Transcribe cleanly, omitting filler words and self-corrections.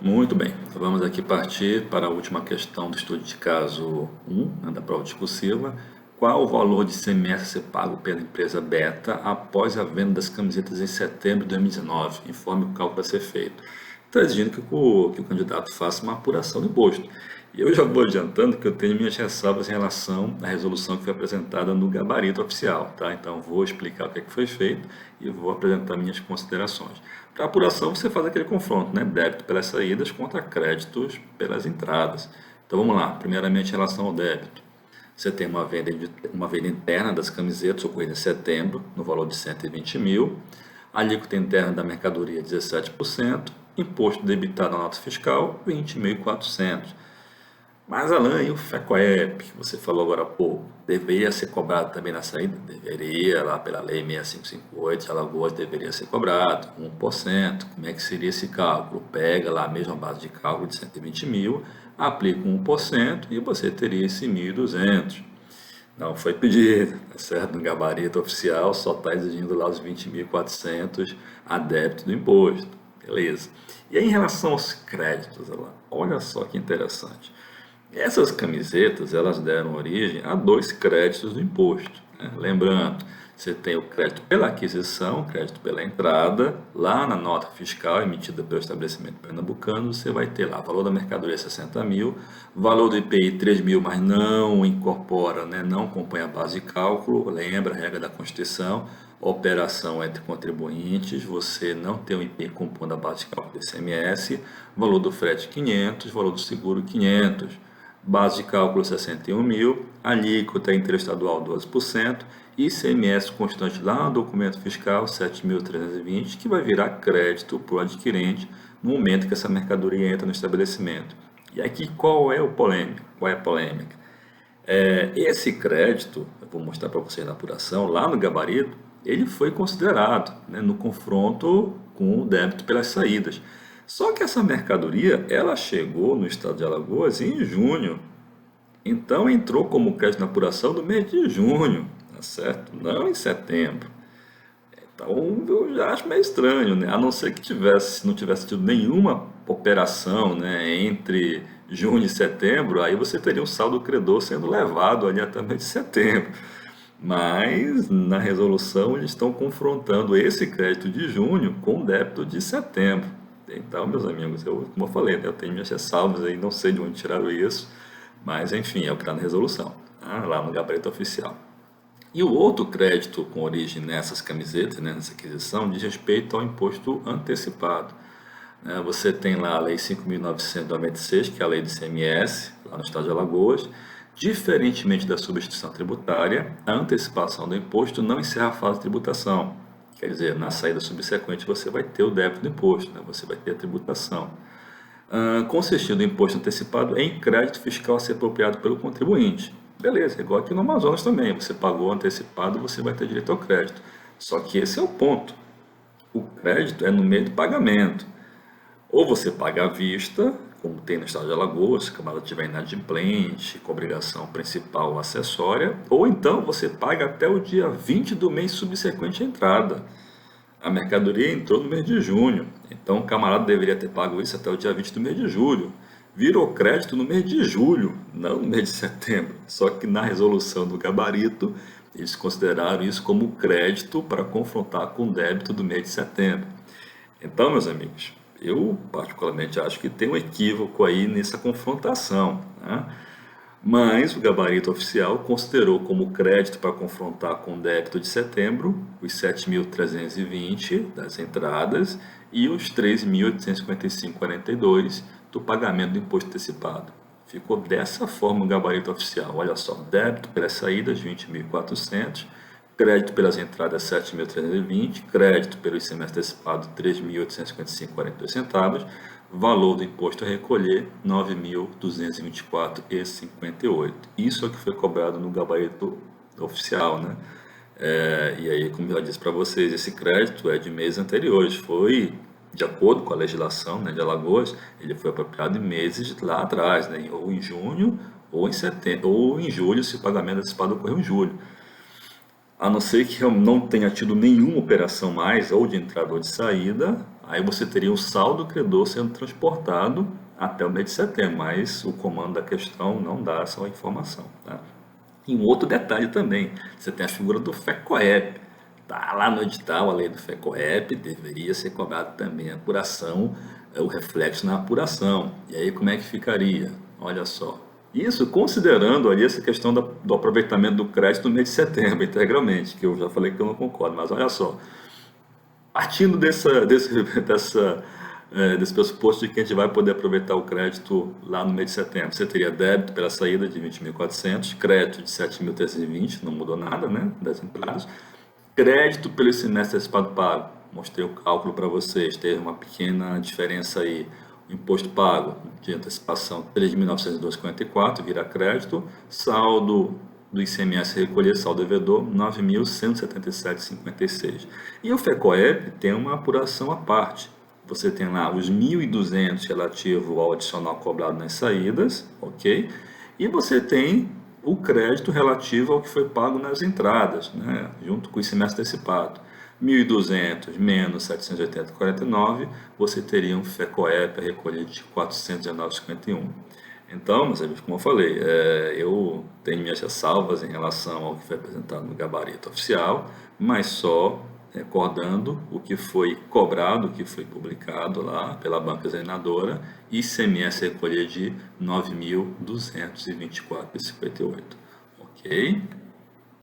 Muito bem, então vamos aqui partir para a última questão do estudo de caso 1, né, da prova discursiva. Qual o valor de ICMS a ser pago pela empresa Beta após a venda das camisetas em setembro de 2019? Informe o cálculo a ser feito. Está exigindo que o candidato faça uma apuração do imposto. E eu já vou adiantando que eu tenho minhas ressalvas em relação à resolução que foi apresentada no gabarito oficial, tá? Então vou explicar o que é que foi feito e vou apresentar minhas considerações. Para apuração você faz aquele confronto, né? Débito pelas saídas contra créditos pelas entradas. Então vamos lá, primeiramente em relação ao débito. Você tem uma venda interna das camisetas ocorrida em setembro, no valor de 120 mil, alíquota interna da mercadoria 17%, imposto debitado na nota fiscal 20.400. Mas Alan, e o FECOEP, que você falou agora há pouco, deveria ser cobrado também na saída? Deveria, lá pela Lei 6558, Alagoas deveria ser cobrado, 1%. Como é que seria esse cálculo? Pega lá a mesma base de cálculo de 120 mil, aplica 1% e você teria esse 1.200. Não foi pedido, tá certo? No gabarito oficial só está exigindo lá os 20.400 a débito do imposto. Beleza. E aí, em relação aos créditos, olha só que interessante. Essas camisetas, elas deram origem a dois créditos do imposto, né? Lembrando, você tem o crédito pela aquisição, crédito pela entrada, lá na nota fiscal emitida pelo estabelecimento pernambucano, você vai ter lá valor da mercadoria 60 mil, valor do IPI 3 mil, mas não incorpora, né, não acompanha a base de cálculo, lembra a regra da Constituição, operação entre contribuintes, você não tem o IPI compondo a base de cálculo do ICMS, valor do frete 500, valor do seguro 500, base de cálculo 61 mil, alíquota interestadual 12%, ICMS constante lá no documento fiscal 7.320, que vai virar crédito para o adquirente no momento que essa mercadoria entra no estabelecimento. E aqui qual é o polêmico? Qual é a polêmica? Esse crédito, eu vou mostrar para vocês na apuração, lá no gabarito, ele foi considerado, né, no confronto com o débito pelas saídas. Só que essa mercadoria, ela chegou no estado de Alagoas em junho. Então entrou como crédito na apuração do mês de junho, tá certo? Não em setembro. Então eu já acho meio estranho, né? A não ser que não tivesse tido nenhuma operação, né, entre junho e setembro, aí você teria um saldo credor sendo levado ali até o mês de setembro. Mas na resolução eles estão confrontando esse crédito de junho com o débito de setembro. Então, meus amigos, como eu falei, né, eu tenho minhas ressalvas aí, não sei de onde tiraram isso, mas enfim, é o que está na resolução, tá? Lá no gabarito oficial. E o outro crédito com origem nessas camisetas, né, nessa aquisição, diz respeito ao imposto antecipado. Você tem lá a Lei 5.996, que é a lei do ICMS, lá no estado de Alagoas. Diferentemente da substituição tributária, a antecipação do imposto não encerra a fase de tributação. Quer dizer, na saída subsequente você vai ter o débito do imposto, né? Você vai ter a tributação. Consistindo o imposto antecipado em crédito fiscal a ser apropriado pelo contribuinte. Beleza, igual aqui no Amazonas também, você pagou antecipado, você vai ter direito ao crédito. Só que esse é o ponto. O crédito é no meio do pagamento. Ou você paga à vista, como tem no estado de Alagoas, se a camarada tiver inadimplente, com obrigação principal ou acessória, ou então você paga até o dia 20 do mês subsequente à entrada. A mercadoria entrou no mês de junho, então o camarada deveria ter pago isso até o dia 20 do mês de julho. Virou crédito no mês de julho, não no mês de setembro. Só que na resolução do gabarito, eles consideraram isso como crédito para confrontar com o débito do mês de setembro. Então, meus amigos, eu particularmente acho que tem um equívoco aí nessa confrontação, né? Mas o gabarito oficial considerou como crédito para confrontar com o débito de setembro os 7.320 das entradas e os 3.855,42 do pagamento do imposto antecipado. Ficou dessa forma o gabarito oficial. Olha só, débito pelas saídas 20.400, crédito pelas entradas 7.320, crédito pelo ICMS antecipado 3.855,42 centavos, valor do imposto a recolher 9.224,58. Isso é o que foi cobrado no gabarito oficial, né? E aí, como eu já disse para vocês, esse crédito é de meses anteriores, foi de acordo com a legislação, né, de Alagoas, ele foi apropriado em meses lá atrás, né, ou em junho, ou em setembro, ou em julho, se o pagamento antecipado ocorreu em julho. A não ser que eu não tenha tido nenhuma operação mais, ou de entrada ou de saída, Aí você teria o saldo credor sendo transportado até o mês de setembro, mas o comando da questão não dá essa informação, tá? E um outro detalhe também, você tem a figura do FECOEP. Tá lá no edital, a lei do FECOEP, deveria ser cobrado também a apuração, o reflexo na apuração. E aí como é que ficaria? Olha só. Isso considerando ali essa questão do aproveitamento do crédito no mês de setembro, integralmente, que eu já falei que eu não concordo, mas olha só. Partindo desse pressuposto de que a gente vai poder aproveitar o crédito lá no mês de setembro, você teria débito pela saída de 20.400, crédito de 7.320, não mudou nada, né, das entradas, crédito pelo semestre antecipado pago, mostrei o cálculo para vocês, teve uma pequena diferença aí, o imposto pago de antecipação 3.902,54 vira crédito, saldo do ICMS recolher, saldo devedor 9.177,56. E o FECOEP tem uma apuração à parte. Você tem lá os 1.200 relativo ao adicional cobrado nas saídas, ok? E você tem o crédito relativo ao que foi pago nas entradas, né? Junto com o ICMS antecipado. 1.200 menos 780,49, você teria um FECOEP a recolher de 419,51. Então, meus amigos, como eu falei, eu tenho minhas ressalvas em relação ao que foi apresentado no gabarito oficial, mas só recordando o que foi cobrado, o que foi publicado lá pela banca examinadora, ICMS recolher de 9.224,58. Ok?